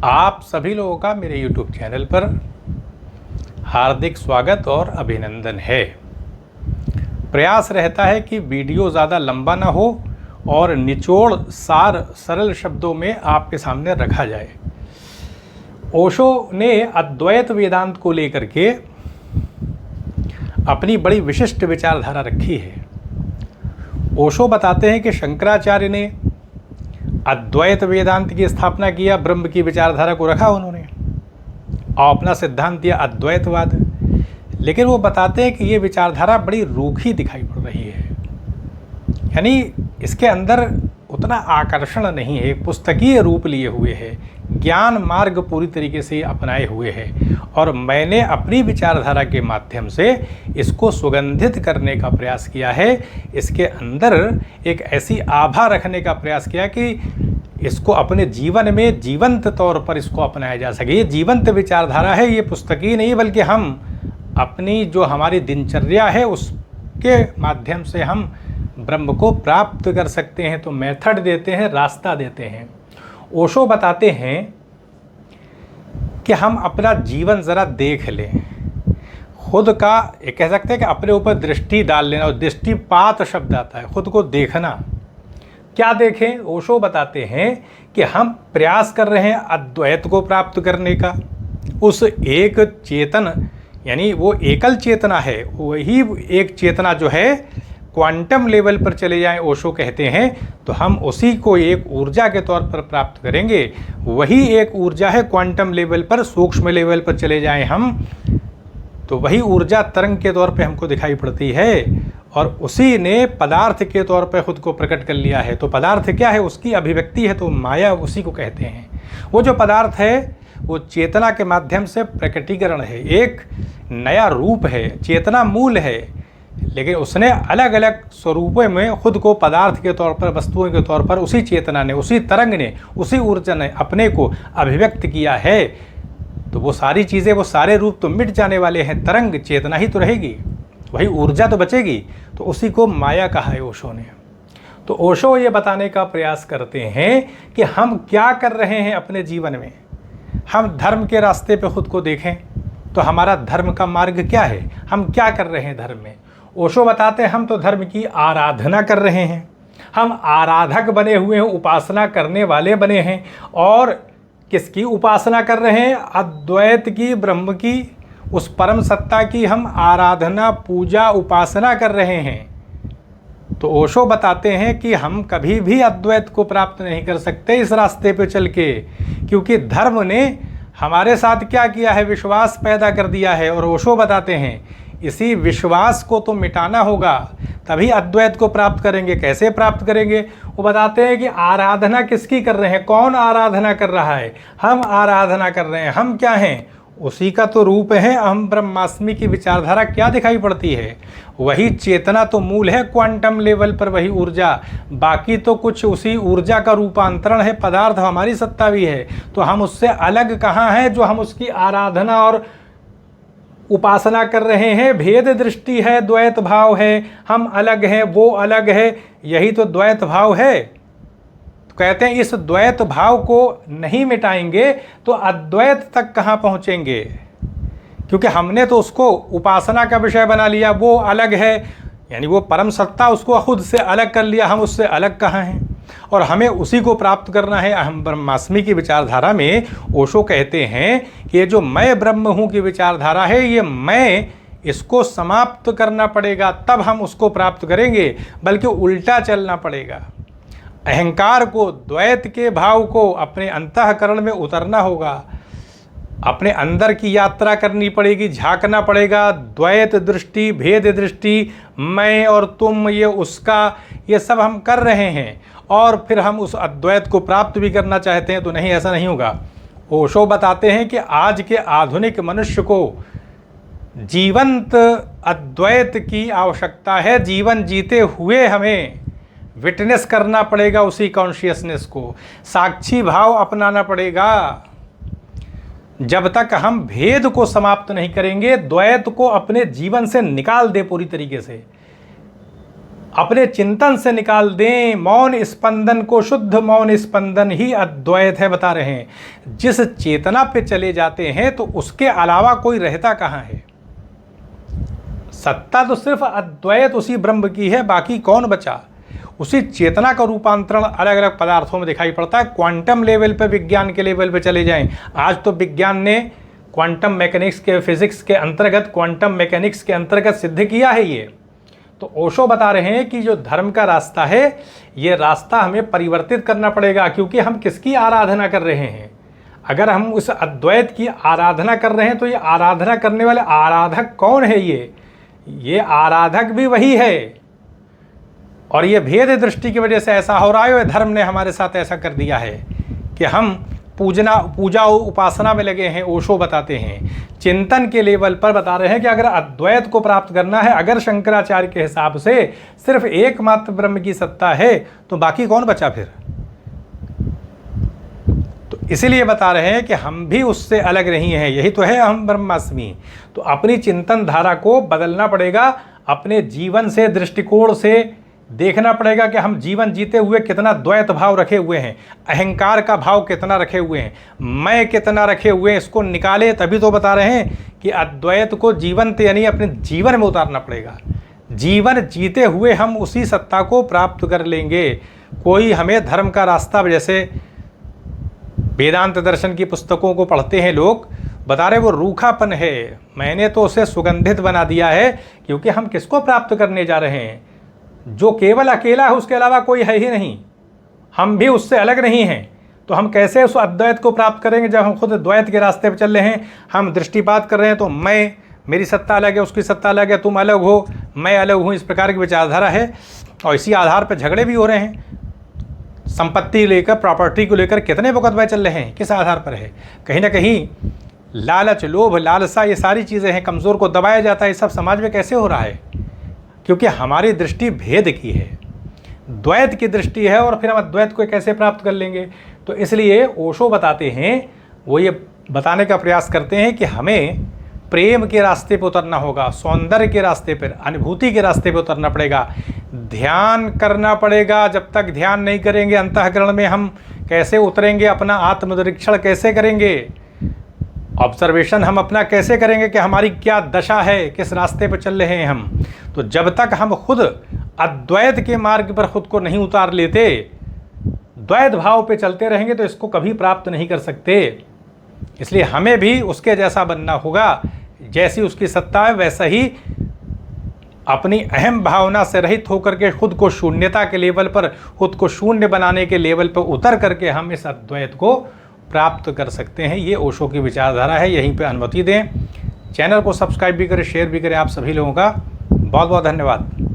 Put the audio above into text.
आप सभी लोगों का मेरे YouTube चैनल पर हार्दिक स्वागत और अभिनंदन है। प्रयास रहता है कि वीडियो ज़्यादा लंबा ना हो और निचोड़ सार सरल शब्दों में आपके सामने रखा जाए। ओशो ने अद्वैत वेदांत को लेकर के अपनी बड़ी विशिष्ट विचारधारा रखी है। ओशो बताते हैं कि शंकराचार्य ने अद्वैत वेदांत की स्थापना किया, ब्रह्म की विचारधारा को रखा उन्होंने और अपना सिद्धांत दिया अद्वैतवाद। लेकिन वो बताते हैं कि ये विचारधारा बड़ी रूखी दिखाई पड़ रही है, यानी इसके अंदर उतना आकर्षण नहीं है, पुस्तकीय रूप लिए हुए है, ज्ञान मार्ग पूरी तरीके से अपनाए हुए है। और मैंने अपनी विचारधारा के माध्यम से इसको सुगंधित करने का प्रयास किया है, इसके अंदर एक ऐसी आभा रखने का प्रयास किया कि इसको अपने जीवन में जीवंत तौर पर इसको अपनाया जा सके। ये जीवंत विचारधारा है, ये पुस्तकीय नहीं, बल्कि हम अपनी जो हमारी दिनचर्या है उसके माध्यम से हम ब्रह्म को प्राप्त कर सकते हैं। तो मेथड देते हैं, रास्ता देते हैं। ओशो बताते हैं कि हम अपना जीवन ज़रा देख लें, खुद का एक कह सकते हैं कि अपने ऊपर दृष्टि डाल लेना, और दृष्टिपात शब्द आता है, खुद को देखना। क्या देखें? ओशो बताते हैं कि हम प्रयास कर रहे हैं अद्वैत को प्राप्त करने का। उस एक चेतन यानी वो एकल चेतना है, वही एक चेतना जो है क्वांटम लेवल पर चले जाएं, ओशो कहते हैं, तो हम उसी को एक ऊर्जा के तौर पर प्राप्त करेंगे। वही एक ऊर्जा है क्वांटम लेवल पर, सूक्ष्म लेवल पर चले जाएं हम, तो वही ऊर्जा तरंग के तौर पे हमको दिखाई पड़ती है, और उसी ने पदार्थ के तौर पर खुद को प्रकट कर लिया है। तो पदार्थ क्या है? उसकी अभिव्यक्ति है, तो माया उसी को कहते हैं। वो जो पदार्थ है वो चेतना के माध्यम से प्रकटीकरण है, एक नया रूप है, चेतना मूल है, लेकिन उसने अलग अलग स्वरूपों में खुद को पदार्थ के तौर पर, वस्तुओं के तौर पर उसी चेतना ने, उसी तरंग ने, उसी ऊर्जा ने अपने को अभिव्यक्त किया है। तो वो सारी चीज़ें, वो सारे रूप तो मिट जाने वाले हैं, तरंग चेतना ही तो रहेगी, वही ऊर्जा तो बचेगी। तो उसी को माया कहा है ओशो ने। तो ओशो ये बताने का प्रयास करते हैं कि हम क्या कर रहे हैं अपने जीवन में। हम धर्म के रास्ते पे खुद को देखें तो हमारा धर्म का मार्ग क्या है, हम क्या कर रहे हैं धर्म में। ओशो बताते हैं हम तो धर्म की आराधना कर रहे हैं, हम आराधक बने हुए हैं, उपासना करने वाले बने हैं। और किसकी उपासना कर रहे हैं? अद्वैत की, ब्रह्म की, उस परम सत्ता की हम आराधना, पूजा, उपासना कर रहे हैं। तो ओशो बताते हैं कि हम कभी भी अद्वैत को प्राप्त नहीं कर सकते इस रास्ते पे चल के, क्योंकि धर्म ने हमारे साथ क्या किया है? विश्वास पैदा कर दिया है। और ओशो बताते हैं इसी विश्वास को तो मिटाना होगा, तभी अद्वैत को प्राप्त करेंगे। कैसे प्राप्त करेंगे? वो बताते हैं कि आराधना किसकी कर रहे हैं, कौन आराधना कर रहा है? हम आराधना कर रहे हैं। हम क्या हैं? उसी का तो रूप है। अहम ब्रह्मास्मि की विचारधारा क्या दिखाई पड़ती है? वही चेतना तो मूल है क्वांटम लेवल पर, वही ऊर्जा। बाकी तो कुछ उसी ऊर्जा का रूपांतरण है, पदार्थ हमारी सत्ता भी है। तो हम उससे अलग कहाँ हैं जो हम उसकी आराधना और उपासना कर रहे हैं? भेद दृष्टि है, द्वैत भाव है, हम अलग हैं, वो अलग है, यही तो द्वैत भाव है। तो कहते हैं इस द्वैत भाव को नहीं मिटाएंगे तो अद्वैत तक कहाँ पहुँचेंगे, क्योंकि हमने तो उसको उपासना का विषय बना लिया, वो अलग है, यानी वो परम सत्ता, उसको खुद से अलग कर लिया, हम उससे अलग कहाँ हैं? और हमें उसी को प्राप्त करना है। अहम ब्रह्मास्मि की विचारधारा में ओशो कहते हैं कि ये जो मैं ब्रह्म हूँ की विचारधारा है, ये मैं, इसको समाप्त करना पड़ेगा, तब हम उसको प्राप्त करेंगे, बल्कि उल्टा चलना पड़ेगा। अहंकार को, द्वैत के भाव को अपने अंतःकरण में उतरना होगा, अपने अंदर की यात्रा करनी पड़ेगी, झांकना पड़ेगा। द्वैत दृष्टि, भेद दृष्टि, मैं और तुम, ये उसका, ये सब हम कर रहे हैं, और फिर हम उस अद्वैत को प्राप्त भी करना चाहते हैं, तो नहीं, ऐसा नहीं होगा। ओशो बताते हैं कि आज के आधुनिक मनुष्य को जीवंत अद्वैत की आवश्यकता है। जीवन जीते हुए हमें विटनेस करना पड़ेगा उसी कॉन्शियसनेस को, साक्षी भाव अपनाना पड़ेगा। जब तक हम भेद को समाप्त नहीं करेंगे, द्वैत को अपने जीवन से निकाल दे पूरी तरीके से, अपने चिंतन से निकाल दें मौन स्पंदन को, शुद्ध मौन स्पंदन ही अद्वैत है बता रहे हैं। जिस चेतना पे चले जाते हैं तो उसके अलावा कोई रहता कहाँ है। सत्ता तो सिर्फ अद्वैत उसी ब्रह्म की है, बाकी कौन बचा। उसी चेतना का रूपांतरण अलग अलग पदार्थों में दिखाई पड़ता है। क्वांटम लेवल पे, विज्ञान के लेवल पे चले जाएं, आज तो विज्ञान ने क्वांटम मैकेनिक्स के, फिजिक्स के अंतर्गत, क्वांटम मैकेनिक्स के अंतर्गत सिद्ध किया है ये। तो ओशो बता रहे हैं कि जो धर्म का रास्ता है, ये रास्ता हमें परिवर्तित करना पड़ेगा, क्योंकि हम किसकी आराधना कर रहे हैं। अगर हम उस अद्वैत की आराधना कर रहे हैं तो ये आराधना करने वाले आराधक कौन है। ये आराधक भी वही है, और ये भेद दृष्टि की वजह से ऐसा हो रहा है। धर्म ने हमारे साथ ऐसा कर दिया है कि हम पूजा उपासना में लगे हैं। ओशो बताते हैं, चिंतन के लेवल पर बता रहे हैं कि अगर अद्वैत को प्राप्त करना है, अगर शंकराचार्य के हिसाब से सिर्फ एकमात्र ब्रह्म की सत्ता है, तो बाकी कौन बचा फिर। तो इसीलिए बता रहे हैं कि हम भी उससे अलग नहीं हैं, यही तो है अहम ब्रह्मास्मि। तो अपनी चिंतन धारा को बदलना पड़ेगा, अपने जीवन से, दृष्टिकोण से देखना पड़ेगा कि हम जीवन जीते हुए कितना द्वैत भाव रखे हुए हैं, अहंकार का भाव कितना रखे हुए हैं, मैं कितना रखे हुए हैं। इसको निकाले, तभी तो बता रहे हैं कि अद्वैत को जीवंत यानी अपने जीवन में उतारना पड़ेगा। जीवन जीते हुए हम उसी सत्ता को प्राप्त कर लेंगे। कोई हमें धर्म का रास्ता, जैसे वेदांत दर्शन की पुस्तकों को पढ़ते हैं लोग, बता रहे वो रूखापन है, मैंने तो उसे सुगंधित बना दिया है, क्योंकि हम किसको प्राप्त करने जा रहे हैं। जो केवल अकेला है, उसके अलावा कोई है ही नहीं, हम भी उससे अलग नहीं हैं। तो हम कैसे उस अद्वैत को प्राप्त करेंगे जब हम खुद द्वैत के रास्ते पर चल रहे हैं। हम दृष्टिपात कर रहे हैं तो मैं, मेरी सत्ता अलग है, उसकी सत्ता अलग है, तुम अलग हो, मैं अलग हूँ, इस प्रकार की विचारधारा है। और इसी आधार पर झगड़े भी हो रहे हैं। संपत्ति लेकर, प्रॉपर्टी को लेकर कितने मुकदमे चल रहे हैं, किस आधार पर है। कहीं ना कहीं लालच, लोभ, लालसा, ये सारी चीज़ें हैं, कमज़ोर को दबाया जाता है। ये सब समाज में कैसे हो रहा है, क्योंकि हमारी दृष्टि भेद की है, द्वैत की दृष्टि है, और फिर हम अद्वैत को कैसे प्राप्त कर लेंगे। तो इसलिए ओशो बताते हैं, वो ये बताने का प्रयास करते हैं कि हमें प्रेम के रास्ते पर उतरना होगा, सौंदर्य के रास्ते पर, अनुभूति के रास्ते पर उतरना पड़ेगा, ध्यान करना पड़ेगा। जब तक ध्यान नहीं करेंगे अंतःकरण में, हम कैसे उतरेंगे, अपना आत्मनिरीक्षण कैसे करेंगे, ऑब्जर्वेशन हम अपना कैसे करेंगे कि हमारी क्या दशा है, किस रास्ते पर चल रहे हैं हम। तो जब तक हम खुद अद्वैत के मार्ग पर खुद को नहीं उतार लेते, द्वैत भाव पे चलते रहेंगे, तो इसको कभी प्राप्त नहीं कर सकते। इसलिए हमें भी उसके जैसा बनना होगा, जैसी उसकी सत्ता है वैसा ही अपनी अहम भावना से रहित होकर के खुद को शून्यता के लेवल पर, खुद को शून्य बनाने के लेवल पर उतर करके हम इस अद्वैत को प्राप्त कर सकते हैं। ये ओशो की विचारधारा है। यहीं पे अनुमति दें, चैनल को सब्सक्राइब भी करें, शेयर भी करें। आप सभी लोगों का बहुत बहुत धन्यवाद।